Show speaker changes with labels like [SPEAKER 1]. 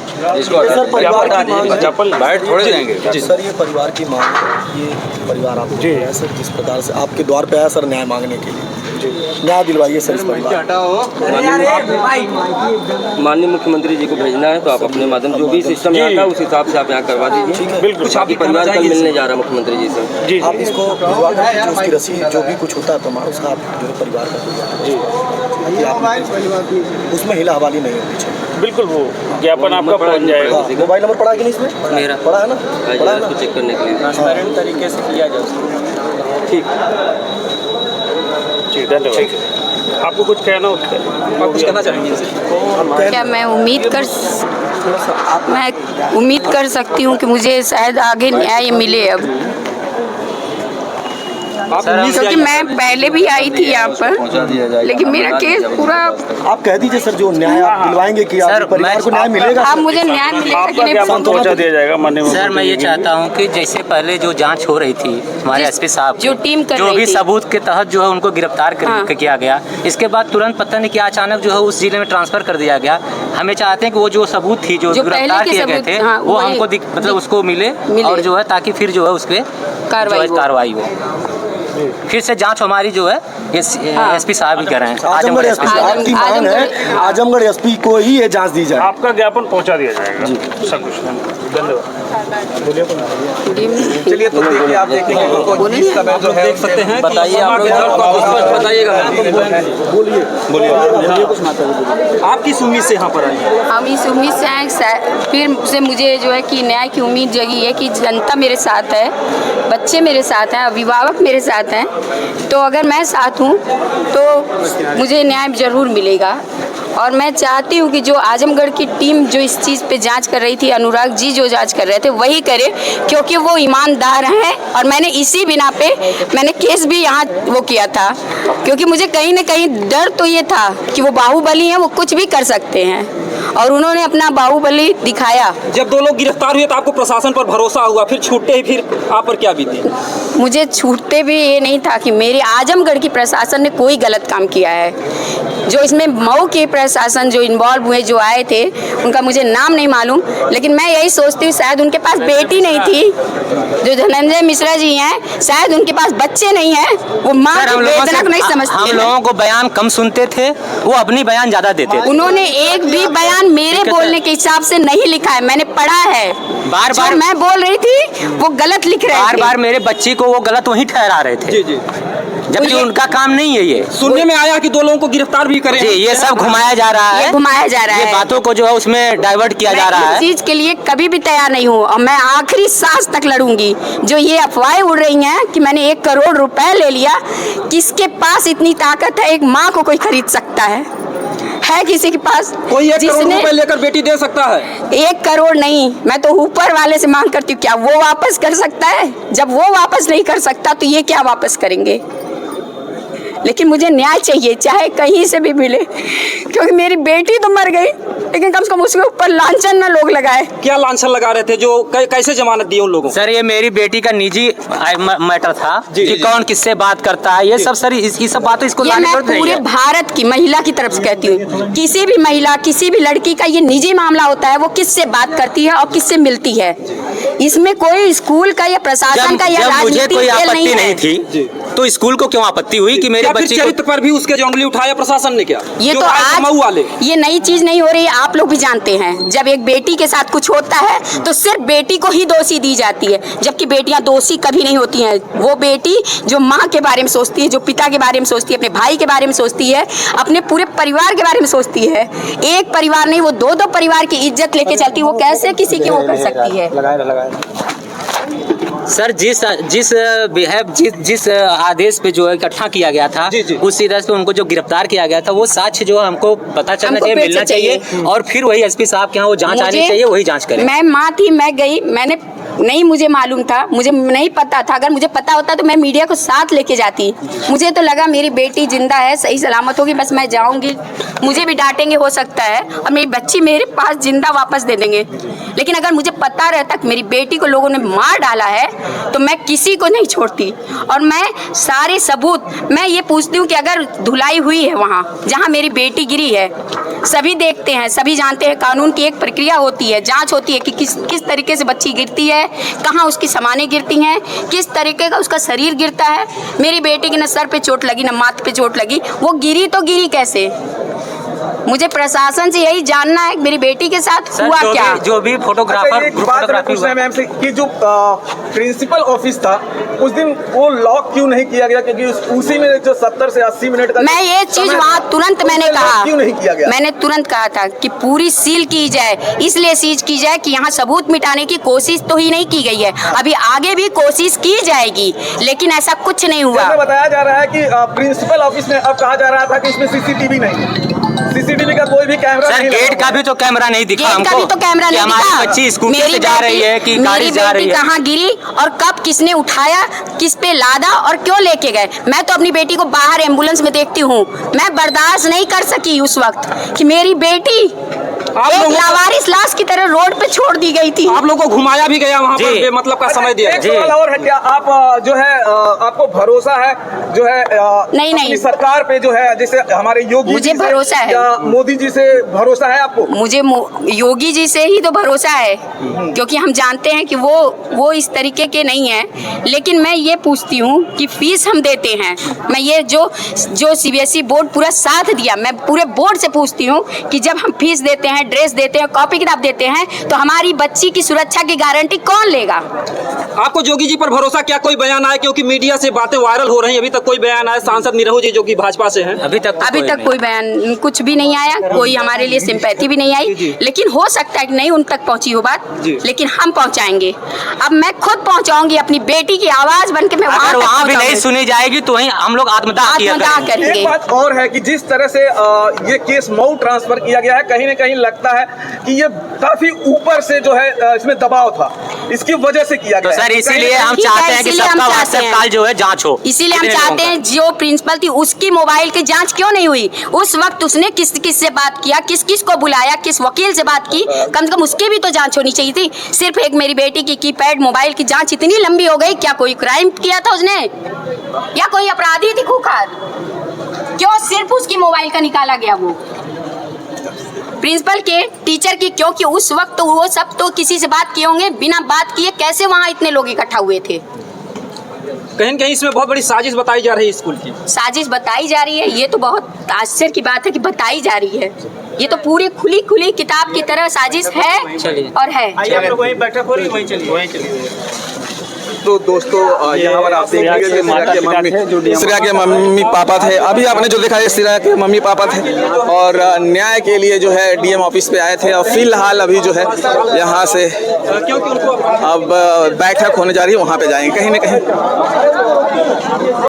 [SPEAKER 1] Sir परिवार की मांग
[SPEAKER 2] चप्पल बैठ थोड़े जाएंगे।
[SPEAKER 1] सर ये परिवार की मांग है, ये परिवार आप जी है सर, जिस प्रकार से आपके द्वार पे आया सर न्याय मांगने के लिए, न्याय दिलवाइए सर इस परिवार।
[SPEAKER 3] माननीय मुख्यमंत्री जी को भेजना है तो आप अपने माध्यम जो भी सिस्टम यहाँ का उस हिसाब से आप यहाँ करवा दीजिए। बिल्कुल, कुछ आपकी परिवार कल मिलने जा रहा है मुख्यमंत्री जी से।
[SPEAKER 1] आप इसको भिजवा दीजिए, जो उसकी रसीद जो भी कुछ होता है तो उसका आप जो है परिवार का उसमें हिला हवाली नहीं होनी चाहिए।
[SPEAKER 4] बिल्कुल, वो ज्ञापन आपका पहुंच जाएगा।
[SPEAKER 1] मोबाइल नंबर पड़ा कि नहीं इसमें?
[SPEAKER 3] मेरा
[SPEAKER 1] पड़ा है ना? पड़ा है ना?
[SPEAKER 3] चेक करने के लिए
[SPEAKER 2] ट्रांसपेरेंट तरीके से किया जाए।
[SPEAKER 3] ठीक,
[SPEAKER 4] धन्यवाद। आपको कुछ कहना होता है?
[SPEAKER 2] आप कुछ कहना चाहेंगे?
[SPEAKER 5] क्या मैं उम्मीद कर सकती हूँ कि मुझे शायद आगे न्याय मिले अब, क्योंकि मैं पहले भी आई थी यहाँ पर, लेकिन मेरा केस पूरा।
[SPEAKER 1] आप कह दीजिए सर, जो न्याय आप दिलवाएंगे कि आपके परिवार को न्याय मिलेगा।
[SPEAKER 5] आप मुझे न्याय मिलेगा कि नहीं
[SPEAKER 4] पहुंचा दिया जाएगा माननीय
[SPEAKER 6] सर। मैं ये चाहता हूँ कि जैसे पहले जो जांच हो रही थी हमारे एसपी साहब
[SPEAKER 5] जो टीम कर
[SPEAKER 6] जो
[SPEAKER 5] रही
[SPEAKER 6] भी
[SPEAKER 5] थी,
[SPEAKER 6] सबूत के तहत जो है उनको गिरफ्तार किया गया, इसके बाद तुरंत पता नहीं क्या अचानक जो है उस जिले में ट्रांसफर कर दिया गया। हमें चाहते हैं कि वो जो सबूत थी जो गिरफ्तार किए गए थे वो हमको मतलब उसको मिले और जो है ताकि फिर जो है उस पर कार्रवाई हो। फिर से जांच हमारी जो है एसपी साहब ही कर रहे हैं।
[SPEAKER 1] आजमगढ़ एसपी साहब की मांग है, आजमगढ़ एसपी को ही ये जांच दी जाए।
[SPEAKER 4] आपका ज्ञापन पहुंचा दिया जाएगा। सब कुछ धन्यवाद।
[SPEAKER 2] चलिए तो देखिए, आप देखेंगे इस समय जो है देख सकते हैं। बताइए आप लोग, बताइएगा। बोलिए आप किस उम्मीद से यहाँ पर आए हैं?
[SPEAKER 5] हम इस उम्मीद से आए, फिर से मुझे जो है कि न्याय की उम्मीद जगी है कि जनता मेरे साथ है, बच्चे मेरे साथ हैं, अभिभावक मेरे साथ हैं, तो अगर मैं साथ हूँ तो मुझे न्याय ज़रूर मिलेगा। और मैं चाहती हूँ कि जो आजमगढ़ की टीम जो इस चीज़ पे जांच कर रही थी, अनुराग जी जो जांच कर रहे थे वही करे, क्योंकि वो ईमानदार हैं। और मैंने इसी बिना पे मैंने केस भी यहाँ वो किया था, क्योंकि मुझे कहीं ना कहीं डर तो ये था कि वो बाहुबली हैं, वो कुछ भी कर सकते हैं, और उन्होंने अपना बाहुबली दिखाया।
[SPEAKER 2] जब दो लोग गिरफ्तार हुए तो आपको प्रशासन पर भरोसा हुआ, फिर छूटते ही फिर आप पर क्या बीती?
[SPEAKER 5] मुझे छूटते भी ये नहीं था कि मेरे आजमगढ़ की प्रशासन ने कोई गलत काम किया है। जो इसमें मऊ के प्रशासन जो इन्वॉल्व हुए, जो आए थे, उनका मुझे नाम नहीं मालूम, लेकिन मैं यही सोचती हूँ शायद उनके पास बेटी नहीं थी। जो धनंजय मिश्रा जी हैं, शायद उनके पास बच्चे नहीं हैं, वो माँ की वेदना को नहीं समझते।
[SPEAKER 6] हम लोगों को बयान कम सुनते थे, वो अपनी बयान ज्यादा देते थे।
[SPEAKER 5] उन्होंने एक भी बयान मेरे बोलने के हिसाब से नहीं लिखा है, मैंने पढ़ा है।
[SPEAKER 6] बार बार
[SPEAKER 5] मैं बोल रही थी वो गलत लिख रहे थे।
[SPEAKER 6] बार बार मेरे बच्ची को वो गलत वही ठहरा रहे थे।
[SPEAKER 2] जी
[SPEAKER 6] जबकि उनका काम नहीं है ये।
[SPEAKER 2] सुनने में आया कि दो लोगों को गिरफ्तार भी करें।
[SPEAKER 6] जी, ये सब घुमाया जा रहा है,
[SPEAKER 5] घुमाया जा रहा है,
[SPEAKER 6] ये बातों को जो है उसमें डाइवर्ट किया जा रहा है।
[SPEAKER 5] इस चीज के लिए कभी भी तैयार नहीं हूँ, और मैं आखिरी सांस तक लड़ूंगी। जो ये अफवाहें उड़ रही हैं कि मैंने 1 करोड़ रुपए ले लिया, किसके पास इतनी ताकत है? एक माँ को कोई खरीद सकता है किसी के पास?
[SPEAKER 2] कोई 1 करोड़ रुपए लेकर बेटी दे सकता है?
[SPEAKER 5] 1 करोड़ नहीं, मैं तो ऊपर वाले से मांग करती हूँ, क्या वो वापस कर सकता है? जब वो वापस नहीं कर सकता तो ये क्या वापस करेंगे? लेकिन मुझे न्याय चाहिए, चाहे कहीं से भी मिले, क्योंकि मेरी बेटी तो मर गई, लेकिन कम से कम उसके ऊपर लांछन ना लोग लगाए।
[SPEAKER 2] क्या लांछन लगा रहे थे? जो कैसे जमानत दी उन लोगों?
[SPEAKER 6] सर, ये मेरी बेटी का निजी मैटर था कि कौन किससे बात करता है, ये सब सर ये सब बातें इसको
[SPEAKER 5] ये मैं पूरे भारत की महिला की तरफ से कहती हूँ, किसी भी महिला, किसी भी लड़की का ये निजी मामला होता है, वो किससे बात करती है और किससे मिलती है। इसमें कोई स्कूल का या प्रशासन का या
[SPEAKER 6] मुझे कोई आपत्ति नहीं थी, तो स्कूल को क्यों आपत्ति हुई कि मेरे बच्चे
[SPEAKER 2] चरित्र पर भी उसके जंगली उठाया प्रशासन ने? क्या
[SPEAKER 5] ये तो आज ये नई चीज नहीं हो रही, आप लोग भी जानते हैं। जब एक बेटी के साथ कुछ होता है तो सिर्फ बेटी को ही दोषी दी जाती है, जबकि बेटियां दोषी कभी नहीं होती हैं। वो बेटी जो माँ के बारे में सोचती है, जो पिता के बारे में सोचती है, अपने भाई के बारे में सोचती है, अपने पूरे परिवार के बारे में सोचती है। एक परिवार नहीं, वो 2-2 परिवार की इज्जत लेके चलती है। वो कैसे किसी की वो कर सकती है?
[SPEAKER 6] सर, जिस आदेश पे जो इकट्ठा किया गया था, उस आदेश पे उनको जो गिरफ्तार किया गया था, वो साक्ष्य जो हमको पता चलना चाहिए, मिलना चाहिए, और फिर वही एसपी साहब के यहाँ वो जांच आनी चाहिए, वही जांच करें।
[SPEAKER 5] मैं माँ थी, मैं गई, मैंने नहीं मुझे मालूम था, मुझे नहीं पता था। अगर मुझे पता होता तो मैं मीडिया को साथ लेके जाती। मुझे तो लगा मेरी बेटी जिंदा है, सही सलामत होगी, बस मैं जाऊंगी, मुझे भी डांटेंगे हो सकता है, और मेरी बच्ची मेरे पास जिंदा वापस दे देंगे। लेकिन अगर मुझे पता रहता कि मेरी बेटी को लोगों ने मार डाला है तो मैं किसी को नहीं छोड़ती। और मैं सारे सबूत, मैं ये पूछती हूँ कि अगर धुलाई हुई है वहाँ जहाँ मेरी बेटी गिरी है, सभी देखते हैं, सभी जानते हैं, कानून की एक प्रक्रिया होती है, जांच होती है कि किस तरीके से बच्ची गिरती है, कहाँ उसकी सामानें गिरती हैं, किस तरीके का उसका शरीर गिरता है। मेरी बेटी की न सर पे चोट लगी, न माथे पे चोट लगी, वो गिरी तो गिरी कैसे? मुझे प्रशासन से यही जानना है कि मेरी बेटी के साथ हुआ क्या।
[SPEAKER 6] जो भी फोटोग्राफर
[SPEAKER 7] मैम से कि जो प्रिंसिपल ऑफिस था उस दिन वो लॉक क्यों नहीं किया गया, क्योंकि उसी में जो 70 से 80 मिनट का
[SPEAKER 5] मैं ये चीज वहाँ तुरंत मैंने कहा,
[SPEAKER 7] क्यों नहीं किया गया?
[SPEAKER 5] मैंने तुरंत कहा था कि पूरी सील की जाए, इसलिए सीज की जाए कि यहाँ सबूत मिटाने की कोशिश तो ही नहीं की गई है, अभी आगे भी कोशिश की जाएगी, लेकिन ऐसा कुछ नहीं हुआ।
[SPEAKER 7] बताया जा रहा है कि प्रिंसिपल ऑफिस में अब कहा जा रहा था कि इसमें सीसीटीवी नहीं है, सीसीटीवी का कोई भी कैमरा नहीं,
[SPEAKER 6] गेट का भी तो कैमरा नहीं दिखा हमको,
[SPEAKER 5] का भी तो कैमरा नहीं दिखा।
[SPEAKER 6] हमारी बच्ची स्कूटी से जा रही है कि गाड़ी जा रही है,
[SPEAKER 5] कहाँ गिरी और कब किसने उठाया, किस पे लादा और क्यों लेके गए। मैं तो अपनी बेटी को बाहर एम्बुलेंस में देखती हूँ, मैं बर्दाश्त नहीं कर सकी उस वक्त कि मेरी बेटी एक लावारिस लाश की तरह रोड पे छोड़ दी गई थी।
[SPEAKER 2] आप लोगों को घुमाया भी गया वहाँ पर बेमतलब का समय दिया।
[SPEAKER 7] एक सवाल और है, क्या आप जो है आपको भरोसा है जो है
[SPEAKER 5] नहीं
[SPEAKER 7] सरकार पे, जो है जैसे हमारे योगी
[SPEAKER 5] मुझे भरोसा है,
[SPEAKER 7] मोदी जी से भरोसा है आपको?
[SPEAKER 5] मुझे योगी जी से ही तो भरोसा है, क्योंकि हम जानते हैं कि वो इस तरीके के नहीं है। लेकिन मैं ये पूछती हूँ कि फीस हम देते हैं, मैं ये जो CBSE बोर्ड पूरा साथ दिया, मैं पूरे बोर्ड से पूछती हूँ कि जब हम फीस देते हैं, ड्रेस देते हैं, कॉपी किताब देते हैं, तो हमारी बच्ची की सुरक्षा की गारंटी कौन लेगा?
[SPEAKER 2] आपको योगी जी पर भरोसा क्या? कोई बयान आया? क्योंकि मीडिया से बातें वायरल हो रही हैं, अभी तक कोई बयान आया? सांसद निरहू जी जो कि भाजपा से हैं,
[SPEAKER 6] अभी तक
[SPEAKER 5] कोई बयान कुछ भी नहीं आया, कोई हमारे लिए सिंपैथी भी नहीं आई। लेकिन हो सकता है कि नहीं उन तक पहुंची हो बात, लेकिन हम पहुंचाएंगे। अब मैं खुद पहुंचाऊंगी, अपनी बेटी की आवाज बन के मैं
[SPEAKER 6] वहाँ भी नहीं सुनी जाएगी तो वहीं हम लोग आत्मदाह
[SPEAKER 5] करेंगे।
[SPEAKER 7] एक बात और है कि जिस तरह से ये केस मऊ ट्रांसफर किया गया है, कहीं न कहीं लगता है कि ये काफी ऊपर से जो है इसमें दबाव था, इसकी वजह से किया गया।
[SPEAKER 6] तो सर इसीलिए हम चाहते हैं कि सबका व्हाट्सएप कॉल जो है जांच हो।
[SPEAKER 5] इसीलिए हम चाहते हैं जो प्रिंसिपल थी उसकी मोबाइल की जांच क्यों नहीं हुई? उस वक्त उसने किस से बात किया, किस को बुलाया, किस वकील से बात की, कम से कम उसकी भी तो जांच होनी चाहिए थी। सिर्फ एक मेरी बेटी की कीपैड मोबाइल की जांच इतनी लंबी हो गई, क्या कोई क्राइम किया था उसने या कोई अपराधी थी खूंखार? क्यों सिर्फ उसकी मोबाइल का निकाला गया वो प्रिंसिपल के, टीचर की? क्योंकि उस वक्त तो वो सब तो किसी से बात किए होंगे, बिना बात किए कैसे वहाँ इतने लोग इकट्ठा हुए थे?
[SPEAKER 2] कहीं न कहीं इसमें बहुत बड़ी साजिश बताई जा रही है स्कूल की।
[SPEAKER 5] साजिश बताई जा रही है, ये तो बहुत आश्चर्य की बात है कि बताई जा रही है। ये तो पूरी खुली किताब की तरह साजिश है और है।
[SPEAKER 7] तो दोस्तों यहाँ पर आप देखेंगे श्रेया के मम्मी पापा थे। अभी आपने जो देखा है श्रेया के मम्मी पापा थे और न्याय के लिए जो है DM ऑफिस पे आए थे, और फिलहाल अभी जो है यहाँ से अब बैठक होने जा रही है, वहाँ पे जाएंगे कहीं न कहीं।